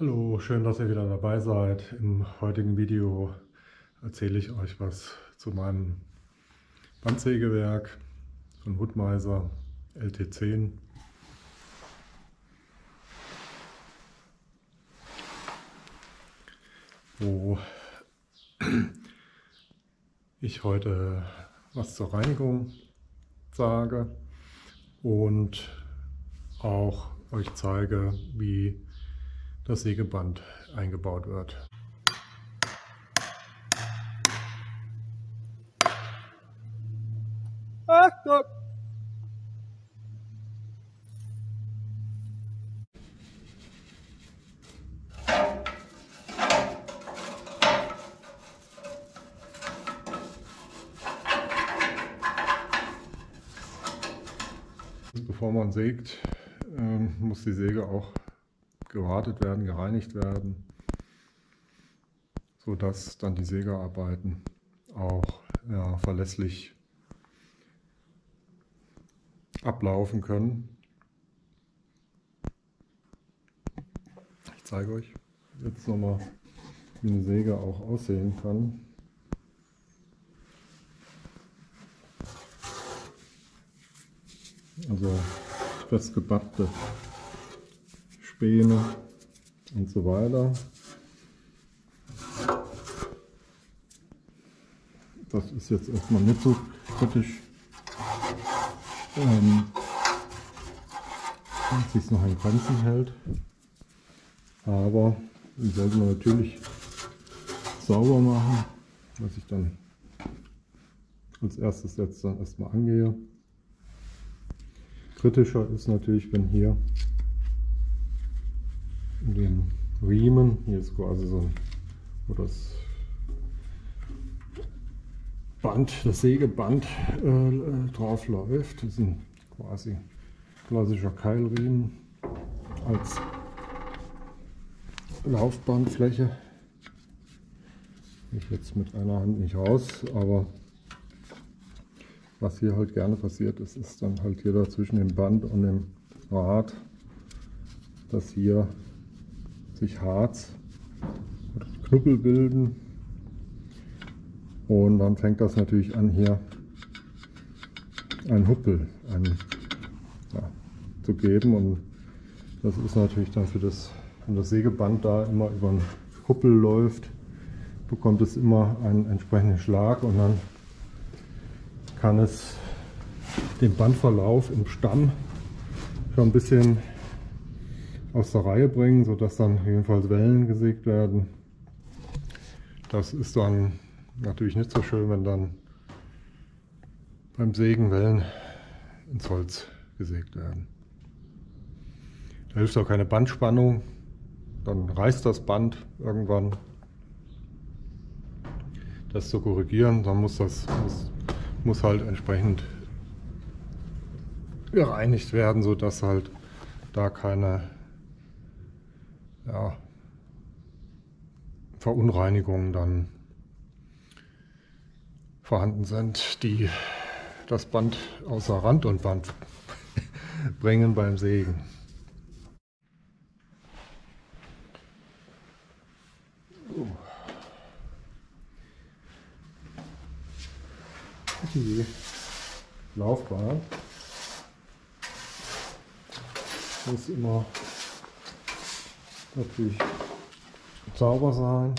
Hallo, schön, dass ihr wieder dabei seid. Im heutigen Video erzähle ich euch was zu meinem Bandsägewerk von Wood-Mizer LT10. Wo ich heute was zur Reinigung sage und auch euch zeige, wie das Sägeband eingebaut wird. Achtung! Bevor man sägt, muss die Säge auch gewartet werden, gereinigt werden, sodass dann die Sägearbeiten auch verlässlich ablaufen können. Ich zeige euch jetzt nochmal, wie eine Säge auch aussehen kann. Also festgebappte Späne und so weiter. Das ist jetzt erstmal nicht so kritisch, wenn es sich noch in Grenzen hält. Aber die sollte man natürlich sauber machen, was ich dann als erstes jetzt dann erstmal angehe. Kritischer ist natürlich, wenn hier in den Riemen, hier ist quasi so, wo das Band, das Sägeband drauf läuft. Das ist ein quasi klassischer Keilriemen als Laufbandfläche. Ich jetzt mit einer Hand nicht raus, aber was hier halt gerne passiert ist, ist dann halt hier zwischen dem Band und dem Rad, dass hier sich Harz oder Knubbel bilden. Und dann fängt das natürlich an, hier einen Huppel zu geben. Und das ist natürlich dann wenn das Sägeband da immer über einen Huppel läuft, bekommt es immer einen entsprechenden Schlag und dann kann es den Bandverlauf im Stamm schon ein bisschen aus der Reihe bringen, sodass dann jedenfalls Wellen gesägt werden. Das ist dann natürlich nicht so schön, wenn dann beim Sägen Wellen ins Holz gesägt werden. Da hilft auch keine Bandspannung, dann reißt das Band irgendwann. Das zu korrigieren, dann muss halt entsprechend gereinigt werden, sodass halt da keine Verunreinigungen dann vorhanden sind, die das Band außer Rand und Band bringen beim Sägen. Die Laufbahn muss immer natürlich sauber sein.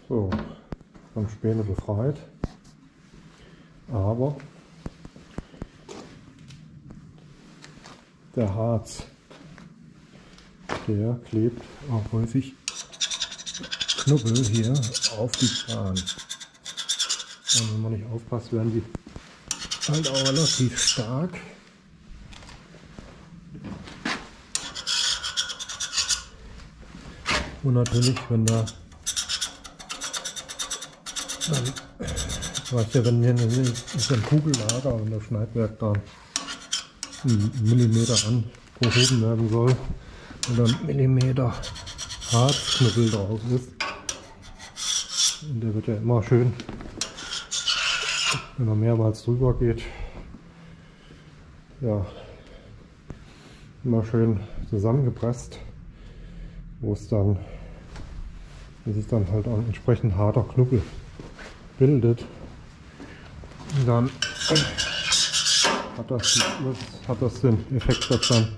So, vom Späne befreit, aber der Harz, der klebt auch häufig Knubbel hier auf die Bahn. Und wenn man nicht aufpasst, werden die halt auch relativ stark. Und natürlich, wenn da Weißt ja, wenn hier ist ein Kugellager und das Schneidwerk da einen Millimeter angehoben werden soll und dann Millimeter Harzknüppel drauf ist. Und der wird ja immer schön, wenn er mehrmals drüber geht, ja, immer schön zusammengepresst, wo es dann, bis es dann halt ein entsprechend harter Knubbel bildet. Und dann hat das den Effekt, dass dann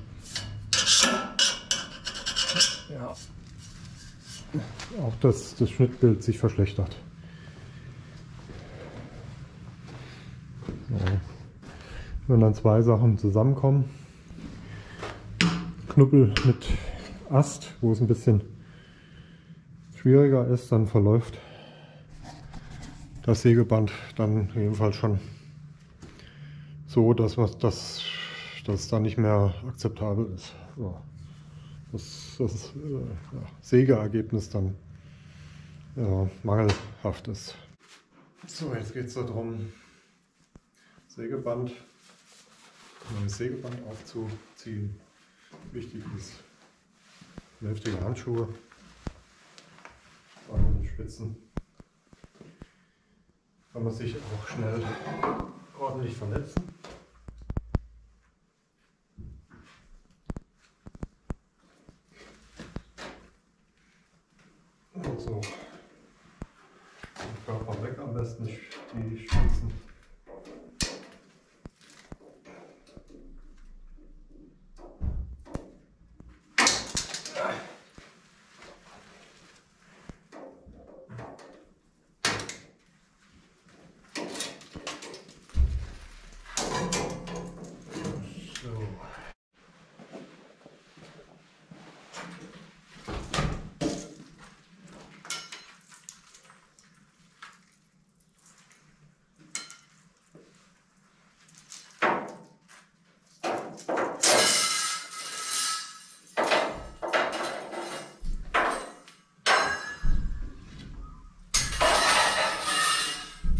ja, auch das Schnittbild sich verschlechtert. Ja. Wenn dann zwei Sachen zusammenkommen, Knubbel mit Ast, wo es ein bisschen schwieriger ist, dann verläuft das Sägeband dann jedenfalls schon so, dass das dann nicht mehr akzeptabel ist. Ja. Das ja, Sägeergebnis dann mangelhaft ist. So, jetzt geht es darum, neues Sägeband aufzuziehen. Wichtig ist vernünftige Handschuhe, vor allem mit Spitzen. Kann man sich auch schnell ordentlich verletzen. Und so den Körper weg, am besten die Spitzen.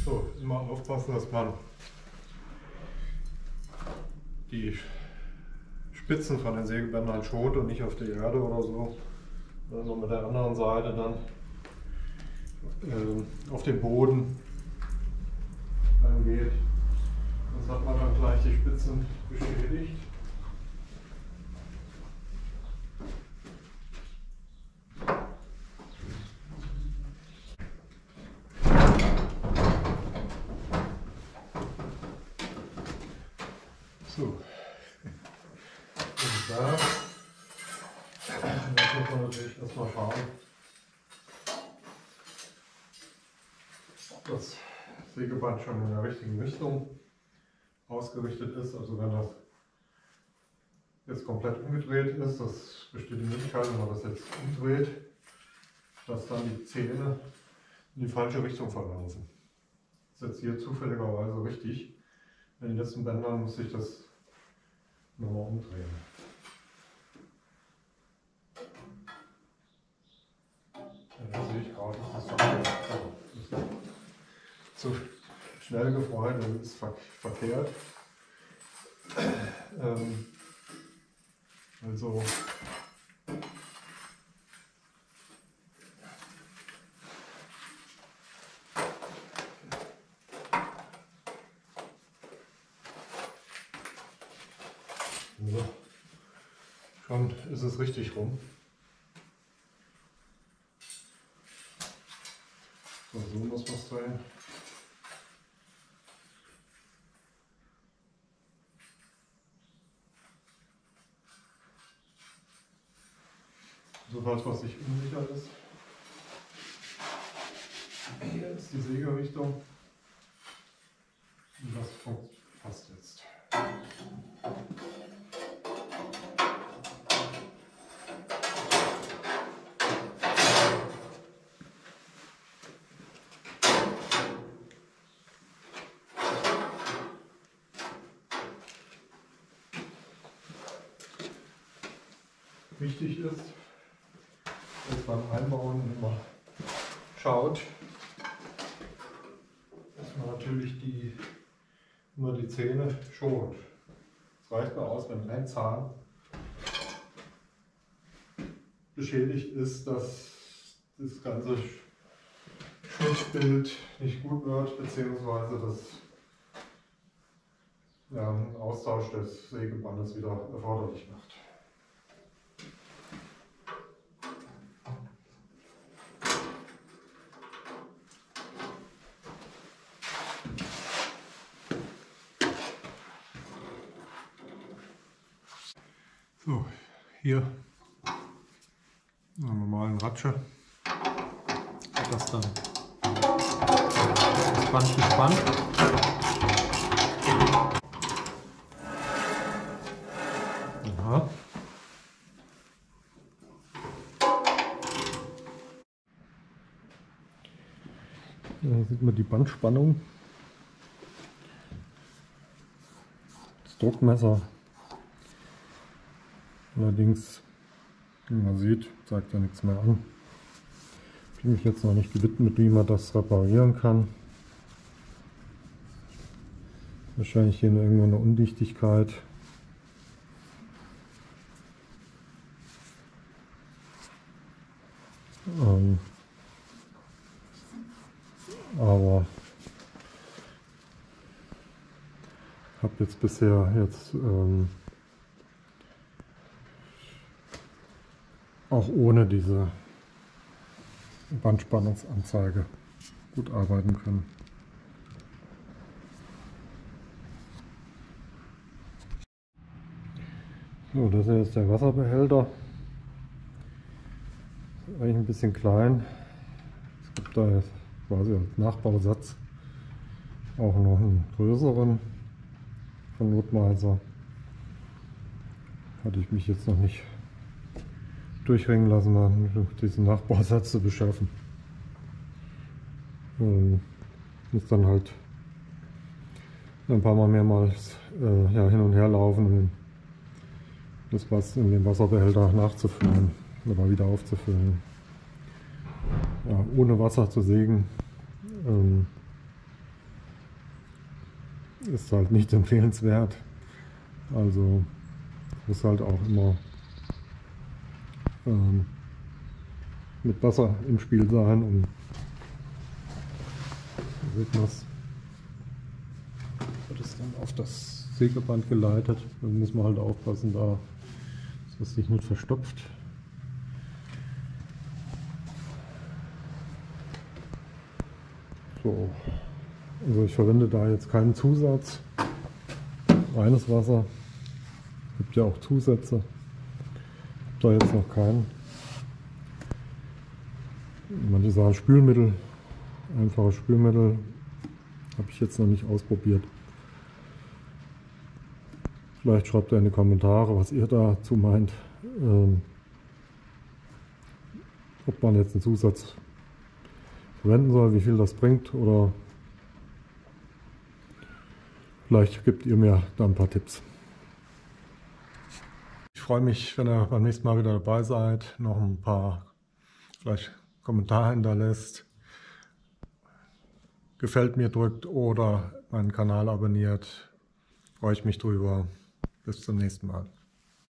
So, immer aufpassen, dass man die Spitzen von den Sägebändern schont und nicht auf der Erde oder so. Also mit der anderen Seite dann auf den Boden geht. Sonst hat man dann gleich die Spitzen beschädigt. So, und da muss man natürlich erstmal schauen, ob das Sägeband schon in der richtigen Richtung ausgerichtet ist. Also wenn das jetzt komplett umgedreht ist, das besteht die Möglichkeit, wenn man das jetzt umdreht, dass dann die Zähne in die falsche Richtung verlaufen. Das ist jetzt hier zufälligerweise richtig. Bei den letzten Bändern muss ich das nochmal umdrehen. Da sehe ich gerade, dass das verkehrt ist. Zu schnell gefreut, dann ist es verkehrt. Also so, schon ist es richtig rum. So muss man es drehen. So, falls was sich unsicher ist. Hier ist die Sägerichtung. Und das passt jetzt. Wichtig ist, dass beim Einbauen immer schaut, natürlich immer die Zähne schont. Es reicht mir aus, wenn ein Zahn beschädigt ist, dass das ganze Schutzbild nicht gut wird, beziehungsweise dass ein Austausch des Sägebandes wieder erforderlich macht. So, hier in einer normalen Ratsche wird das dann das Band gespannt. Ja. Da sieht man die Bandspannung. Das Druckmesser. Allerdings, wie man sieht, zeigt ja nichts mehr an. Ich habe mich jetzt noch nicht gewidmet, wie man das reparieren kann. Wahrscheinlich hier irgendwo eine Undichtigkeit. Aber ich habe jetzt bisher auch ohne diese Bandspannungsanzeige gut arbeiten können. So, das hier ist der Wasserbehälter. Ist eigentlich ein bisschen klein. Es gibt da jetzt quasi als Nachbausatz auch noch einen größeren von Notmeiser. Hatte ich mich jetzt noch nicht durchringen lassen, mal diesen Nachbausatz zu beschaffen. Muss dann halt ein paar Mal mehrmals hin und her laufen, um das was in den Wasserbehälter nachzufüllen oder wieder aufzufüllen. Ja, ohne Wasser zu sägen ist halt nicht empfehlenswert. Also muss halt auch immer mit Wasser im Spiel sein, und wird es dann auf das Sägeband geleitet. Dann muss man halt aufpassen, dass es sich nicht verstopft. So, also ich verwende da jetzt keinen Zusatz, reines Wasser. Es gibt ja auch Zusätze. Ich habe da jetzt noch keinen. Manche sagen Spülmittel, einfaches Spülmittel, habe ich jetzt noch nicht ausprobiert. Vielleicht schreibt ihr in die Kommentare, was ihr dazu meint, ob man jetzt einen Zusatz verwenden soll, wie viel das bringt, oder vielleicht gebt ihr mir da ein paar Tipps. Ich freue mich, wenn ihr beim nächsten Mal wieder dabei seid, noch ein paar vielleicht Kommentare hinterlässt, gefällt mir drückt oder meinen Kanal abonniert. Freue ich mich drüber. Bis zum nächsten Mal.